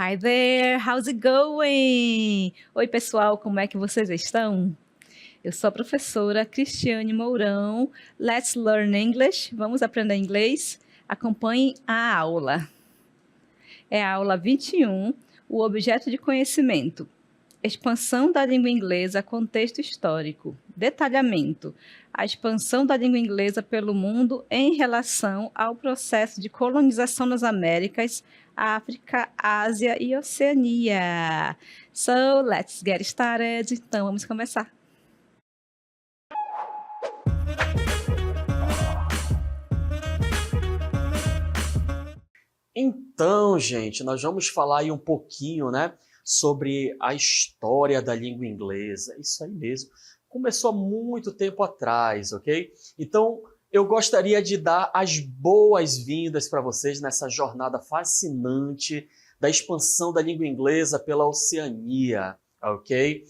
Hi there, how's it going? Oi, pessoal, como é que vocês estão? Eu sou a professora Cristiane Mourão. Let's learn English. Vamos aprender inglês? Acompanhem a aula. É a aula 21, o objeto de conhecimento. Expansão da língua inglesa, contexto histórico. Detalhamento. A expansão da língua inglesa pelo mundo em relação ao processo de colonização nas Américas, África, Ásia e Oceania. So, let's get started. Então, vamos começar. Então, gente, nós vamos falar aí um pouquinho, né, sobre a história da língua inglesa. Isso aí mesmo. Começou há muito tempo atrás, ok? Então, eu gostaria de dar as boas-vindas para vocês nessa jornada fascinante da expansão da língua inglesa pela Oceania, ok?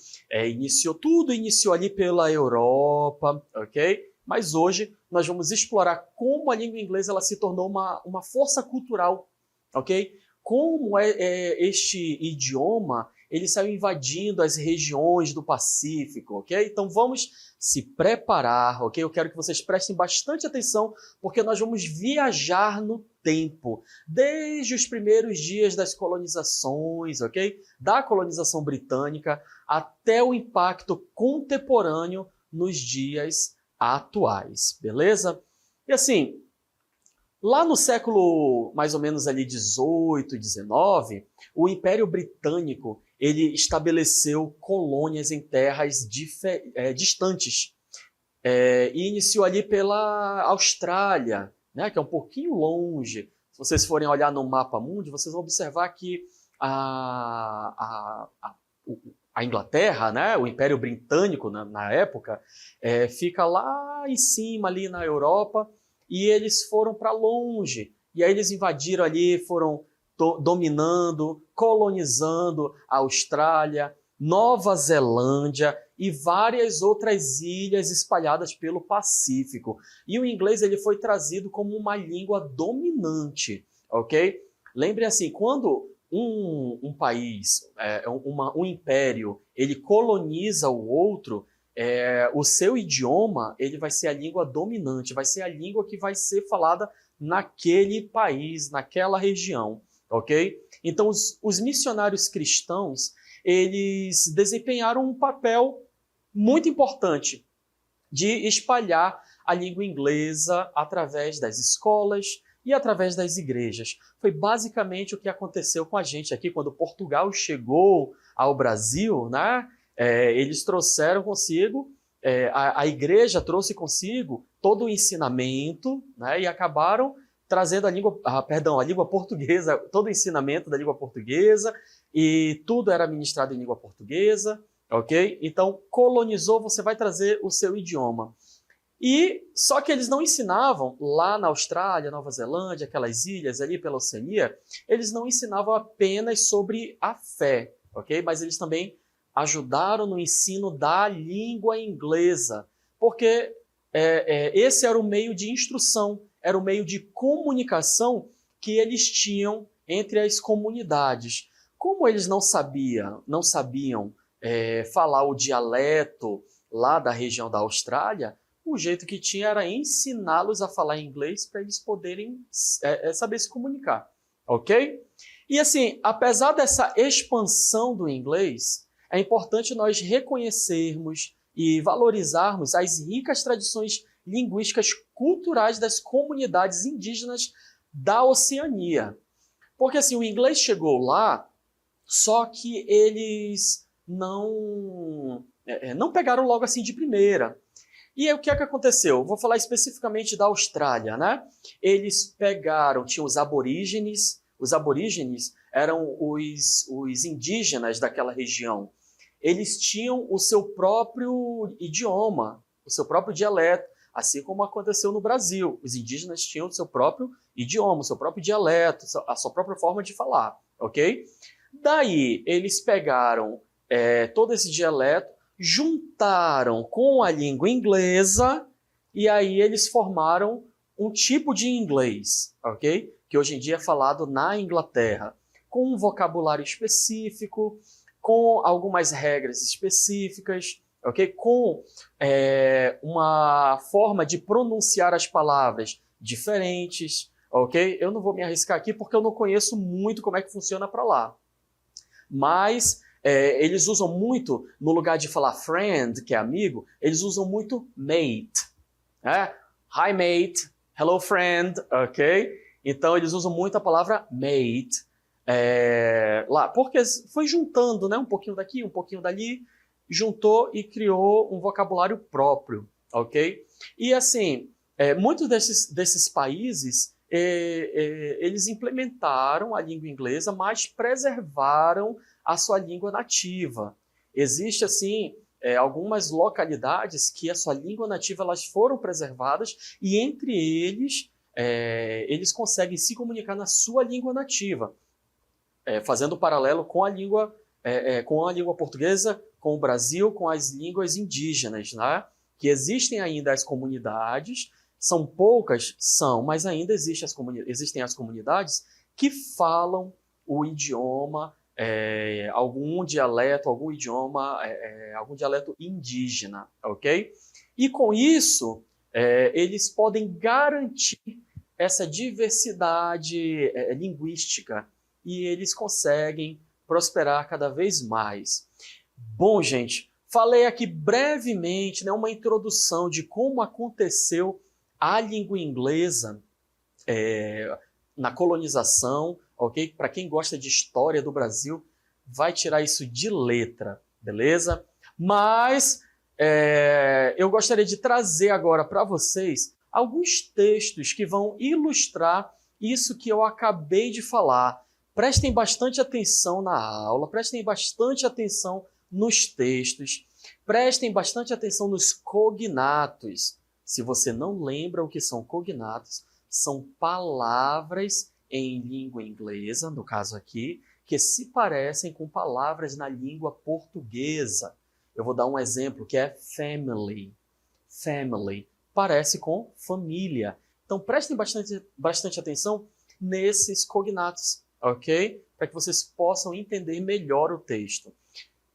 Tudo iniciou ali pela Europa, ok? Mas hoje nós vamos explorar como a língua inglesa ela se tornou uma força cultural, ok? Como este idioma ele saiu invadindo as regiões do Pacífico, ok? Então vamos se preparar, ok? Eu quero que vocês prestem bastante atenção, porque nós vamos viajar no tempo, desde os primeiros dias das colonizações, ok? Da colonização britânica até o impacto contemporâneo nos dias atuais, beleza? E assim, lá no século mais ou menos ali 18 e 19, o Império Britânico ele estabeleceu colônias em terras distantes e iniciou ali pela Austrália, né, que é um pouquinho longe. Se vocês forem olhar no mapa mundi, vocês vão observar que a Inglaterra, né, o Império Britânico na época, fica lá em cima ali na Europa, e eles foram para longe. E aí eles invadiram ali, foram dominando, colonizando a Austrália, Nova Zelândia e várias outras ilhas espalhadas pelo Pacífico. E o inglês ele foi trazido como uma língua dominante, ok? Lembre assim, quando um país, um império, ele coloniza o outro, o seu idioma ele vai ser a língua dominante, vai ser a língua que vai ser falada naquele país, naquela região, ok? Então, os missionários cristãos, eles desempenharam um papel muito importante de espalhar a língua inglesa através das escolas e através das igrejas. Foi basicamente o que aconteceu com a gente aqui, quando Portugal chegou ao Brasil, né? Eles trouxeram consigo, a igreja trouxe consigo todo o ensinamento, né? E acabaram trazendo a língua portuguesa, todo o ensinamento da língua portuguesa, e tudo era ministrado em língua portuguesa, ok? Então, colonizou, você vai trazer o seu idioma. E só que eles não ensinavam lá na Austrália, Nova Zelândia, aquelas ilhas ali pela Oceania, eles não ensinavam apenas sobre a fé, ok? Mas eles também ajudaram no ensino da língua inglesa, porque esse era o meio de instrução, era o meio de comunicação que eles tinham entre as comunidades. Como eles não sabiam falar o dialeto lá da região da Austrália, o jeito que tinha era ensiná-los a falar inglês para eles poderem saber se comunicar, ok? E assim, apesar dessa expansão do inglês, é importante nós reconhecermos e valorizarmos as ricas tradições linguísticas culturais das comunidades indígenas da Oceania. Porque assim, o inglês chegou lá, só que eles não pegaram logo assim de primeira. E aí, o que é que aconteceu? Vou falar especificamente da Austrália, né? Eles tinham os aborígenes eram os indígenas daquela região. Eles tinham o seu próprio idioma, o seu próprio dialeto, assim como aconteceu no Brasil. Os indígenas tinham o seu próprio idioma, o seu próprio dialeto, a sua própria forma de falar, ok? Daí, eles pegaram todo esse dialeto, juntaram com a língua inglesa e aí eles formaram um tipo de inglês, ok? Que hoje em dia é falado na Inglaterra. com um vocabulário específico, com algumas regras específicas, ok? Com uma forma de pronunciar as palavras diferentes, ok? Eu não vou me arriscar aqui porque eu não conheço muito como é que funciona para lá. Mas eles usam muito, no lugar de falar friend, que é amigo, eles usam muito mate. Né? Hi mate, hello friend, ok? Então eles usam muito a palavra mate lá, porque foi juntando, né? Um pouquinho daqui, um pouquinho dali, juntou e criou um vocabulário próprio, ok? E assim, muitos desses países, eles implementaram a língua inglesa, mas preservaram a sua língua nativa. Existe, assim, algumas localidades que a sua língua nativa elas foram preservadas e, entre eles, eles conseguem se comunicar na sua língua nativa, fazendo paralelo com a língua portuguesa, com o Brasil, com as línguas indígenas, né? Que existem ainda as comunidades, são poucas, mas ainda existem as comunidades que falam o idioma, algum dialeto, algum idioma, algum dialeto indígena, ok? E com isso, eles podem garantir essa diversidade linguística e eles conseguem prosperar cada vez mais. Bom, gente, falei aqui brevemente, né, uma introdução de como aconteceu a língua inglesa na colonização, ok? Para quem gosta de história do Brasil, vai tirar isso de letra, beleza? Mas eu gostaria de trazer agora para vocês alguns textos que vão ilustrar isso que eu acabei de falar. Prestem bastante atenção na aula, prestem bastante atenção nos textos, prestem bastante atenção nos cognatos. Se você não lembra o que são cognatos, são palavras em língua inglesa, no caso aqui, que se parecem com palavras na língua portuguesa. Eu vou dar um exemplo que é family. Family parece com família. Então prestem bastante atenção nesses cognatos, ok? Para que vocês possam entender melhor o texto.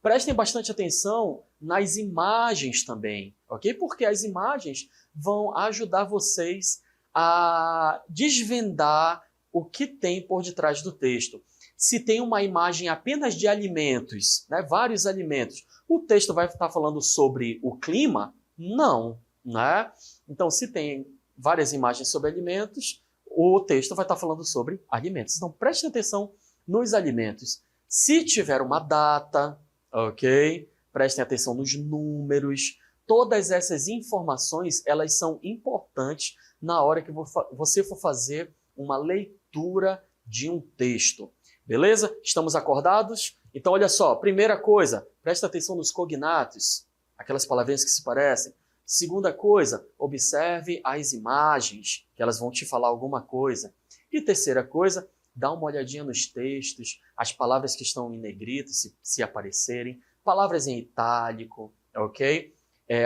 Prestem bastante atenção nas imagens também, ok? Porque as imagens vão ajudar vocês a desvendar o que tem por detrás do texto. Se tem uma imagem apenas de alimentos, né, vários alimentos, o texto vai estar falando sobre o clima? Não, né? Então, se tem várias imagens sobre alimentos, o texto vai estar falando sobre alimentos. Então, preste atenção nos alimentos. Se tiver uma data, ok? Prestem atenção nos números. Todas essas informações, elas são importantes na hora que você for fazer uma leitura de um texto. Beleza? Estamos acordados? Então, olha só. Primeira coisa, presta atenção nos cognatos, aquelas palavrinhas que se parecem. Segunda coisa, observe as imagens, que elas vão te falar alguma coisa. E terceira coisa, dá uma olhadinha nos textos, as palavras que estão em negrito, se aparecerem, palavras em itálico, ok?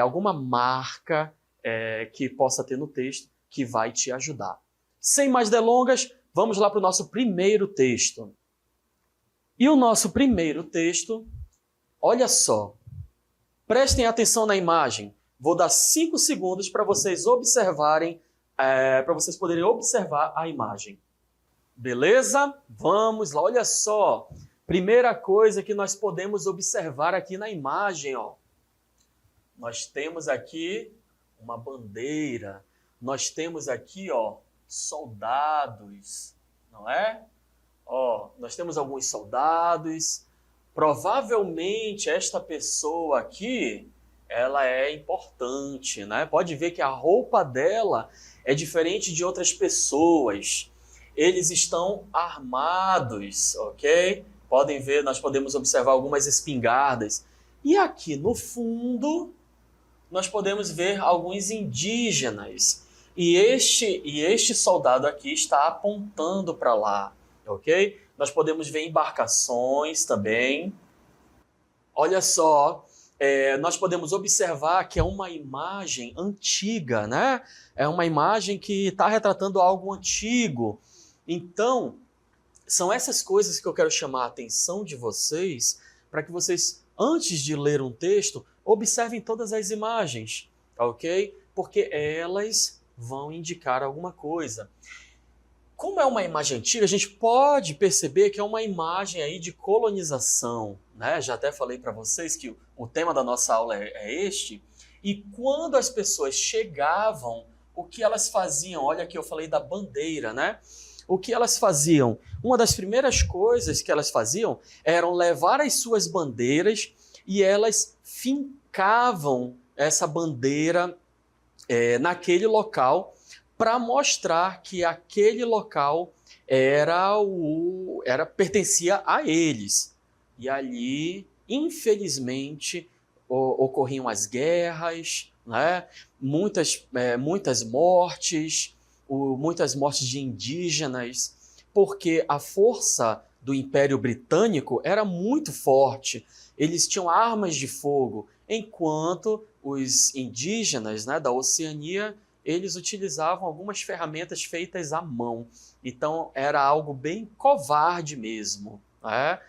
Alguma marca que possa ter no texto que vai te ajudar. Sem mais delongas, vamos lá para o nosso primeiro texto. E o nosso primeiro texto, olha só, prestem atenção na imagem. Vou dar 5 segundos para vocês observarem, para vocês poderem observar a imagem. Beleza? Vamos lá, olha só. Primeira coisa que nós podemos observar aqui na imagem, ó. Nós temos aqui uma bandeira. Nós temos aqui, ó, soldados, não é? Ó, nós temos alguns soldados. Provavelmente esta pessoa aqui, ela é importante, né? Pode ver que a roupa dela é diferente de outras pessoas. Eles estão armados, ok? Podem ver, nós podemos observar algumas espingardas. E aqui no fundo, nós podemos ver alguns indígenas. E este soldado aqui está apontando para lá, ok? Nós podemos ver embarcações também. Olha só, nós podemos observar que é uma imagem antiga, né? É uma imagem que está retratando algo antigo. Então, são essas coisas que eu quero chamar a atenção de vocês, para que vocês, antes de ler um texto, observem todas as imagens, ok? Porque elas vão indicar alguma coisa. Como é uma imagem antiga, a gente pode perceber que é uma imagem aí de colonização, né? Já até falei para vocês que o tema da nossa aula é este. E quando as pessoas chegavam, o que elas faziam? Olha aqui, eu falei da bandeira, né? O que elas faziam? Uma das primeiras coisas que elas faziam eram levar as suas bandeiras e elas fincavam essa bandeira naquele local para mostrar que aquele local pertencia a eles. E ali, infelizmente, ocorriam as guerras, né? Muitas mortes, muitas mortes de indígenas, porque a força do Império Britânico era muito forte. Eles tinham armas de fogo, enquanto os indígenas, né, da Oceania, eles utilizavam algumas ferramentas feitas à mão. Então, era algo bem covarde mesmo, né?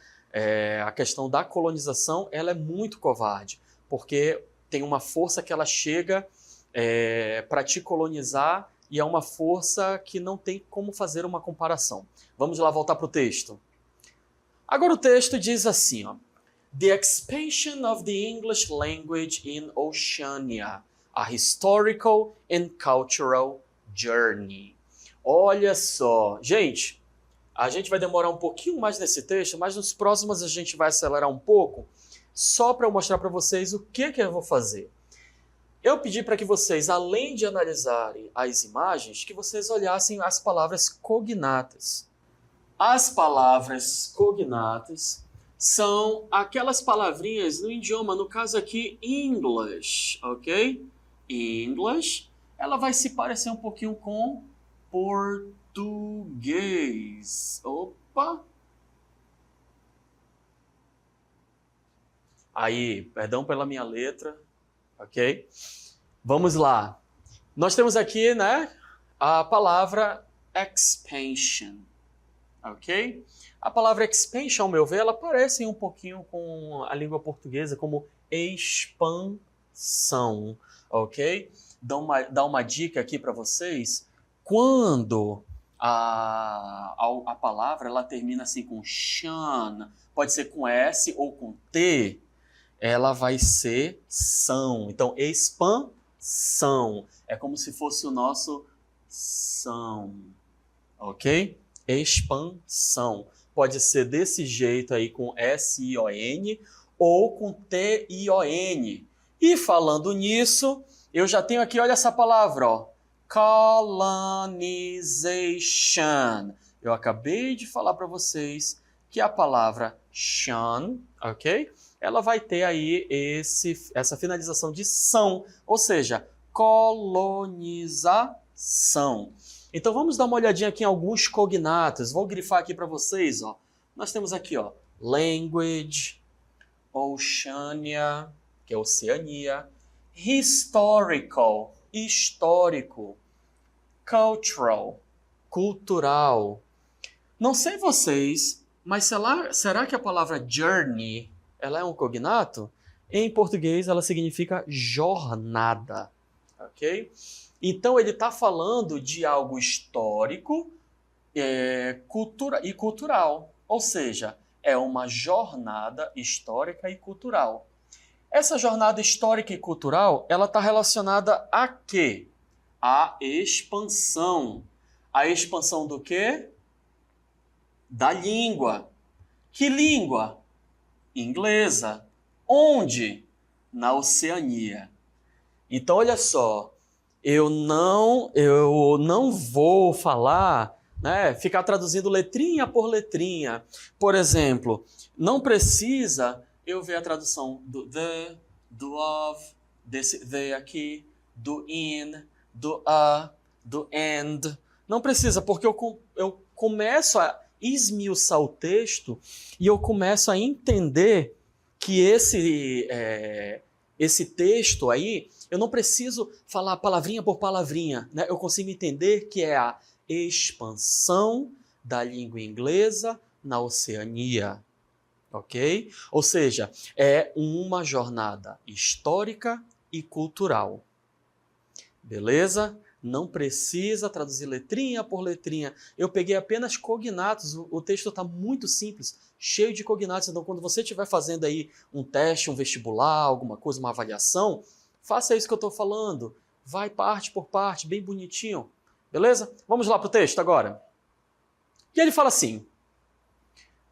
A questão da colonização, ela é muito covarde, porque tem uma força que ela chega para te colonizar e é uma força que não tem como fazer uma comparação. Vamos lá voltar para o texto. Agora o texto diz assim, ó, The expansion of the English language in Oceania, a historical and cultural journey. Olha só, gente, a gente vai demorar um pouquinho mais nesse texto, mas nos próximos a gente vai acelerar um pouco, só para eu mostrar para vocês o que eu vou fazer. Eu pedi para que vocês, além de analisarem as imagens, que vocês olhassem as palavras cognatas. As palavras cognatas são aquelas palavrinhas no idioma, no caso aqui, English, ok? English, ela vai se parecer um pouquinho com português. Opa! Aí, perdão pela minha letra, ok? Vamos lá. Nós temos aqui, né, a palavra expansion, ok? A palavra expansion, ao meu ver, ela parece um pouquinho com a língua portuguesa como expansão, ok? Dá uma dica aqui para vocês. Quando a palavra ela termina assim com shan, pode ser com S ou com T, ela vai ser são. Então, expansão. É como se fosse o nosso são, ok? Expansão. Pode ser desse jeito aí com S-I-O-N ou com T-I-O-N. E falando nisso, eu já tenho aqui, olha essa palavra, ó, colonization. Eu acabei de falar para vocês que a palavra shan, ok? Ela vai ter aí essa finalização de são, ou seja, colonização. Então vamos dar uma olhadinha aqui em alguns cognatos. Vou grifar aqui para vocês, ó. Nós temos aqui, ó, language, Oceania, que é Oceania, historical, histórico, cultural, cultural. Não sei vocês, mas será que a palavra journey, ela é um cognato? Em português, ela significa jornada, ok? Então, ele está falando de algo histórico e cultural. Ou seja, é uma jornada histórica e cultural. Essa jornada histórica e cultural, ela está relacionada a quê? A expansão. A expansão do quê? Da língua. Que língua? Inglesa. Onde? Na Oceania. Então, olha só. Eu não vou falar, né, ficar traduzindo letrinha por letrinha. Por exemplo, não precisa eu ver a tradução do the, do of, desse the aqui, do in, do a, do and. Não precisa, porque eu começo a esmiuçar o texto e eu começo a entender que esse texto aí, eu não preciso falar palavrinha por palavrinha, né? Eu consigo entender que é a expansão da língua inglesa na Oceania, ok? Ou seja, é uma jornada histórica e cultural, beleza? Não precisa traduzir letrinha por letrinha. Eu peguei apenas cognatos, o texto está muito simples, cheio de cognatos. Então, quando você estiver fazendo aí um teste, um vestibular, alguma coisa, uma avaliação, faça isso que eu estou falando. Vai parte por parte, bem bonitinho. Beleza? Vamos lá para o texto agora. E ele fala assim,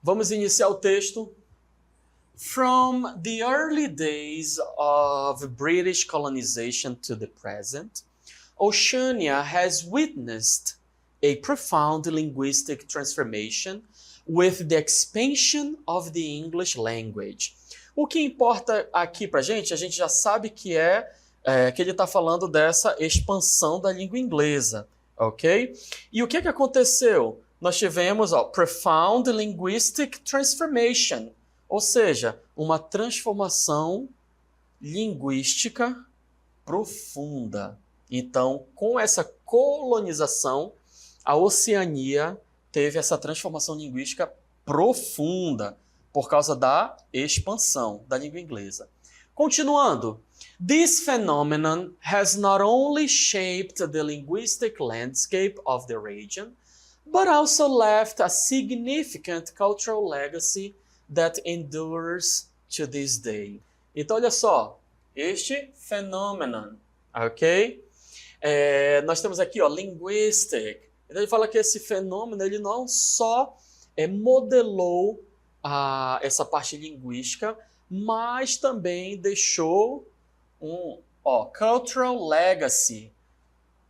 vamos iniciar o texto. From the early days of British colonization to the present, Oceania has witnessed a profound linguistic transformation with the expansion of the English language. O que importa aqui para a gente já sabe que que ele está falando dessa expansão da língua inglesa, ok? E o que aconteceu? Nós tivemos profound linguistic transformation, ou seja, uma transformação linguística profunda. Então, com essa colonização, a Oceania teve essa transformação linguística profunda por causa da expansão da língua inglesa. Continuando, this phenomenon has not only shaped the linguistic landscape of the region, but also left a significant cultural legacy that endures to this day. Então, olha só, este phenomenon, ok? Nós temos aqui, linguistic. Então, ele fala que esse fenômeno, ele não só modelou essa parte linguística, mas também deixou cultural legacy,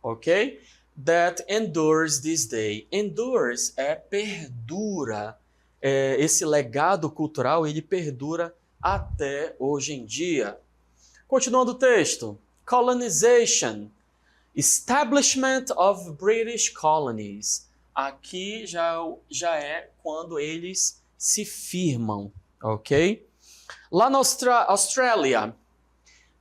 ok? That endures this day. Endures perdura. Esse legado cultural, ele perdura até hoje em dia. Continuando o texto. Colonization. Establishment of British colonies. Aqui já é quando eles se firmam, ok? Lá na Austrália,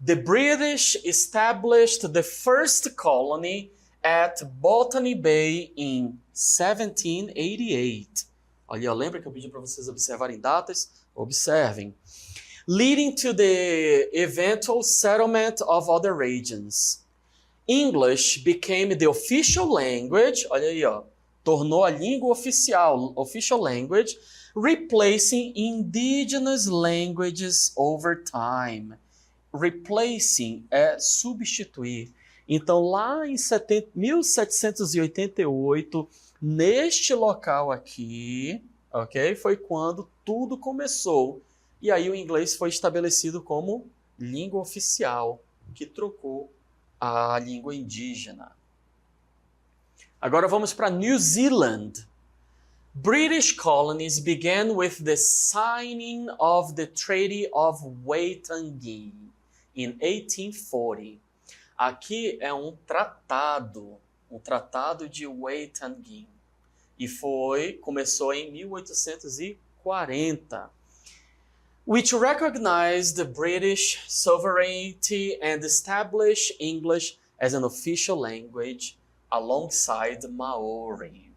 the British established the first colony at Botany Bay in 1788. Olha, lembra que eu pedi para vocês observarem datas? Observem. Leading to the eventual settlement of other regions. English became the official language, olha aí, tornou a língua oficial, official language, replacing indigenous languages over time. Replacing é substituir. Então, lá em 1788, neste local aqui, ok, foi quando tudo começou. E aí o inglês foi estabelecido como língua oficial, que trocou a língua indígena. Agora vamos para New Zealand. British colonies began with the signing of the Treaty of Waitangi in 1840. Aqui é um tratado de Waitangi, e começou em 1840. Which recognized the British sovereignty and established English as an official language alongside Maori.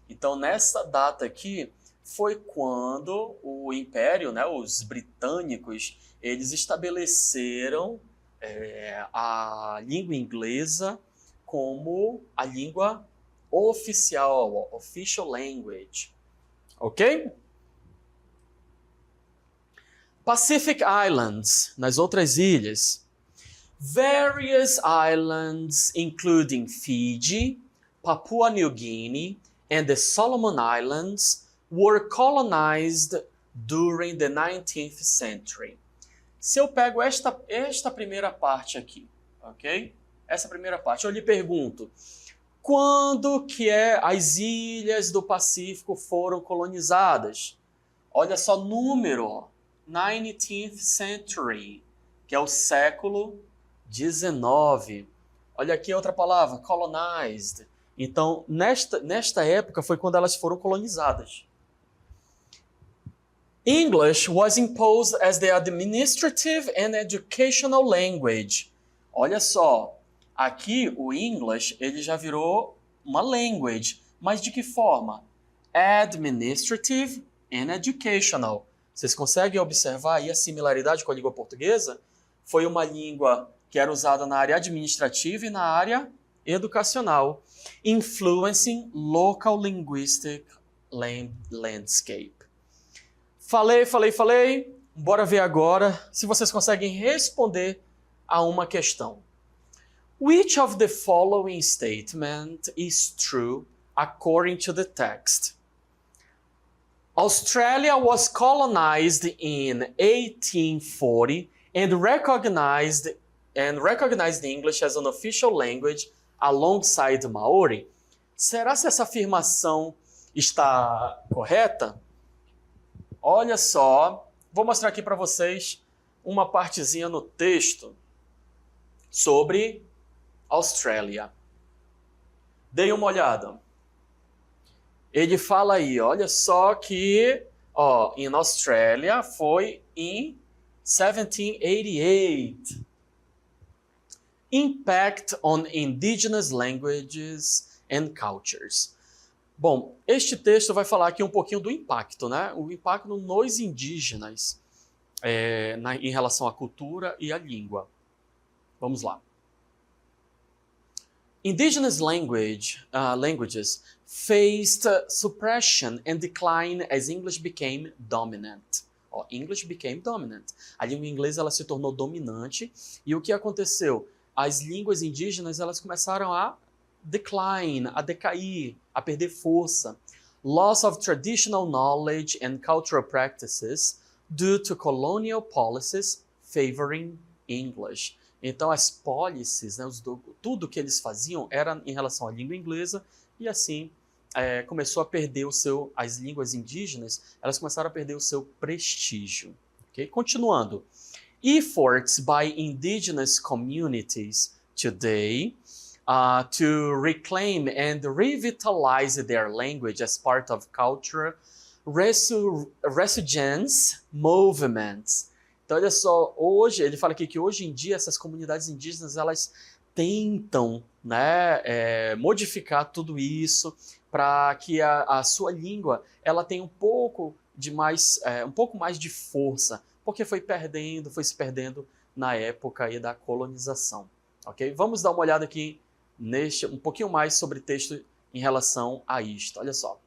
Então, nessa data aqui, foi quando o Império, os britânicos, eles estabeleceram a língua inglesa como a língua oficial, official language. Ok? Pacific Islands, nas outras ilhas. Various islands, including Fiji, Papua New Guinea, and the Solomon Islands, were colonized during the 19th century. Se eu pego esta primeira parte aqui, ok? Essa primeira parte, eu lhe pergunto, quando que as ilhas do Pacífico foram colonizadas? Olha só, número, 19th century, que é o século 19. Olha aqui outra palavra, colonized. Então, nesta época foi quando elas foram colonizadas. English was imposed as the administrative and educational language. Olha só, aqui o English ele já virou uma language, mas de que forma? administrative and educational. Vocês conseguem observar aí a similaridade com a língua portuguesa? Foi uma língua que era usada na área administrativa e na área educacional, influencing local linguistic landscape. Falei. Bora ver agora se vocês conseguem responder a uma questão. Which of the following statement is true according to the text? Australia was colonized in 1840 and recognized English as an official language alongside Maori. Será que essa afirmação está correta? Olha só, vou mostrar aqui para vocês uma partezinha no texto sobre Austrália. Deem uma olhada. Ele fala aí, olha só que, in Australia foi em 1788. Impact on indigenous languages and cultures. Bom, este texto vai falar aqui um pouquinho do impacto, né? O impacto nos indígenas em relação à cultura e à língua. Vamos lá. Indigenous languages faced suppression and decline as English became dominant. English became dominant. A língua inglesa ela se tornou dominante e o que aconteceu? As línguas indígenas elas começaram a decline, a decair, a perder força. Loss of traditional knowledge and cultural practices due to colonial policies favoring English. Então as policies, né, tudo que eles faziam era em relação à língua inglesa e assim começou a perder as línguas indígenas, elas começaram a perder o seu prestígio. Okay? Continuando. Efforts by indigenous communities today to reclaim and revitalize their language as part of cultural resurgence movements. Então, olha só, hoje, ele fala aqui que hoje em dia essas comunidades indígenas, elas tentam modificar tudo isso para que a sua língua ela tenha um pouco mais de força, porque foi se perdendo na época aí da colonização. Okay? Vamos dar uma olhada aqui um pouquinho mais sobre texto em relação a isto. Olha só.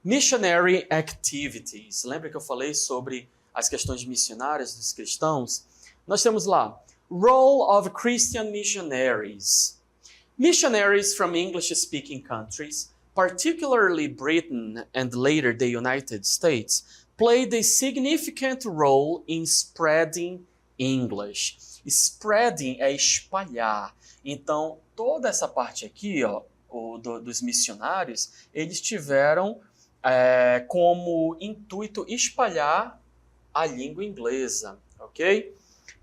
Missionary activities. Lembra que eu falei sobre as questões missionárias dos cristãos? Nós temos lá, role of Christian missionaries. Missionaries from English-speaking countries, particularly Britain and later the United States, played a significant role in spreading English. Spreading é espalhar. Então, toda essa parte aqui, dos missionários, eles tiveram como intuito espalhar a língua inglesa, ok?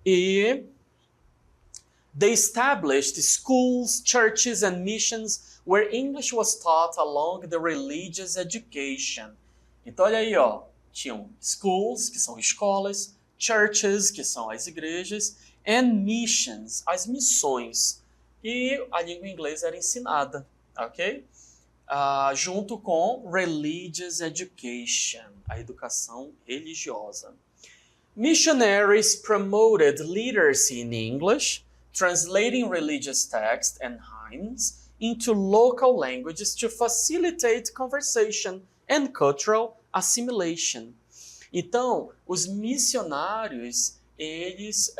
E they established schools, churches and missions where English was taught along the religious education. Então, olha aí, tinham schools, que são escolas, churches, que são as igrejas, and missions, as missões. E a língua inglesa era ensinada, ok? Junto com religious education, a educação religiosa. Missionaries promoted literacy in English, translating religious texts and hymns into local languages to facilitate conversation and cultural assimilation. Então, os missionários, eles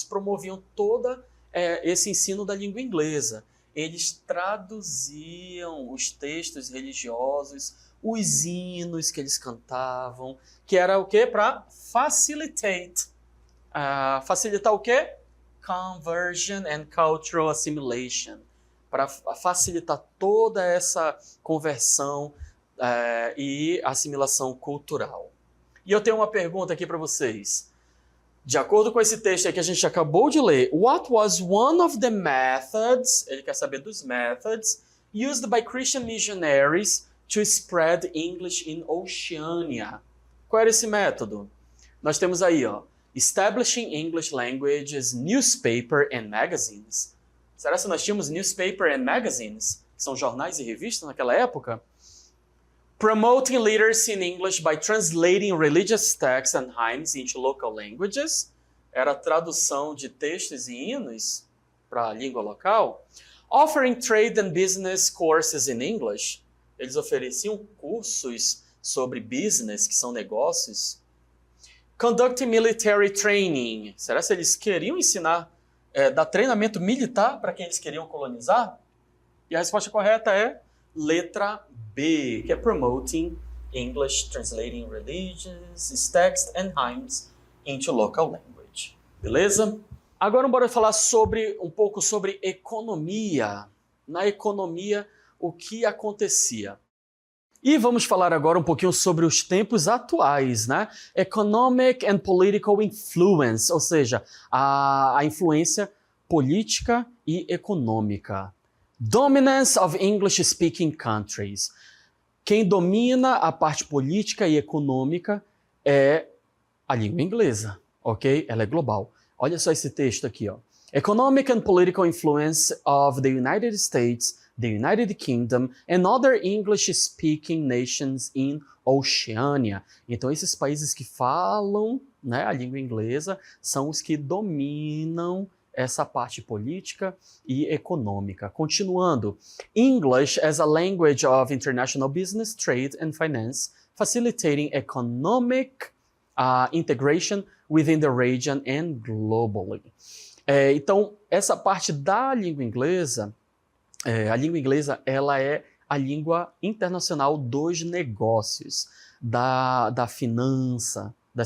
promoviam todo esse ensino da língua inglesa. Eles traduziam os textos religiosos, os hinos que eles cantavam, que era o quê? Para facilitate. Facilitar o quê? Conversion and cultural assimilation. Para facilitar toda essa conversão e assimilação cultural. E eu tenho uma pergunta aqui para vocês. De acordo com esse texto aí que a gente acabou de ler, what was one of the methods, ele quer saber dos methods, used by Christian missionaries to spread English in Oceania? Qual era esse método? Nós temos aí, establishing English languages, newspaper and magazines. Será que nós tínhamos newspaper and magazines? que são jornais e revistas naquela época, promoting literacy in English by translating religious texts and hymns into local languages. Era a tradução de textos e hinos para a língua local. Offering trade and business courses in English. Eles ofereciam cursos sobre business, que são negócios. Conducting military training. Será que eles queriam ensinar, dar treinamento militar para quem eles queriam colonizar? E a resposta correta é letra B, que é promoting English, translating religious texts and hymns into local language. Beleza? Agora bora falar um pouco sobre economia. Na economia, o que acontecia? E vamos falar agora um pouquinho sobre os tempos atuais, né? Economic and political influence, ou seja, a influência política e econômica. Dominance of English-speaking countries. Quem domina a parte política e econômica é a língua inglesa, ok? Ela é global. Olha só esse texto aqui, ó. Economic and political influence of the United States, the United Kingdom and other English-speaking nations in Oceania. Então, esses países que falam, né, a língua inglesa são os que dominam essa parte política e econômica. Continuando, English as a language of international business, trade and finance, facilitating economic integration within the region and globally. Então, essa parte da língua inglesa, a língua inglesa ela é a língua internacional dos negócios, das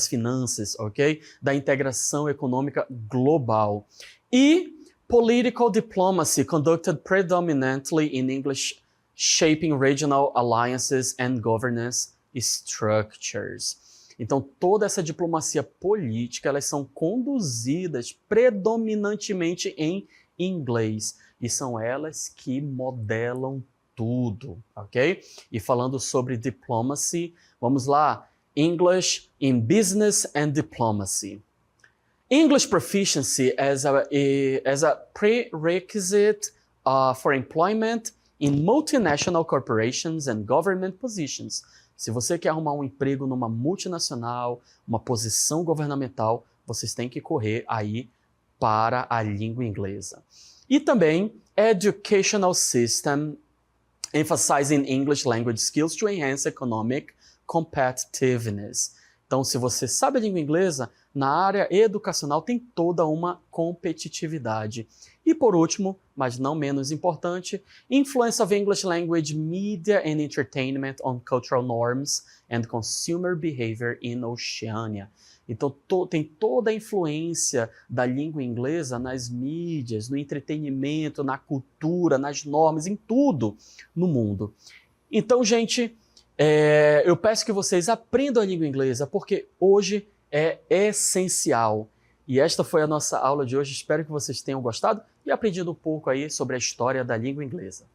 finanças, ok? Da integração econômica global. E political diplomacy conducted predominantly in English, shaping regional alliances and governance structures. Então, toda essa diplomacia política, elas são conduzidas predominantemente em inglês. E são elas que modelam tudo, ok? E falando sobre diplomacy, vamos lá. English in business and diplomacy. English proficiency as a prerequisite for employment in multinational corporations and government positions. Se você quer arrumar um emprego numa multinacional, uma posição governamental, vocês têm que correr aí para a língua inglesa. E também educational system emphasizing English language skills to enhance economic competitiveness. Então, se você sabe a língua inglesa, na área educacional tem toda uma competitividade. E por último, mas não menos importante, influence of English language media and entertainment on cultural norms and consumer behavior in Oceania. Então, tem toda a influência da língua inglesa nas mídias, no entretenimento, na cultura, nas normas, em tudo no mundo. Então, gente, eu peço que vocês aprendam a língua inglesa, porque hoje é essencial. E esta foi a nossa aula de hoje. Espero que vocês tenham gostado e aprendido um pouco aí sobre a história da língua inglesa.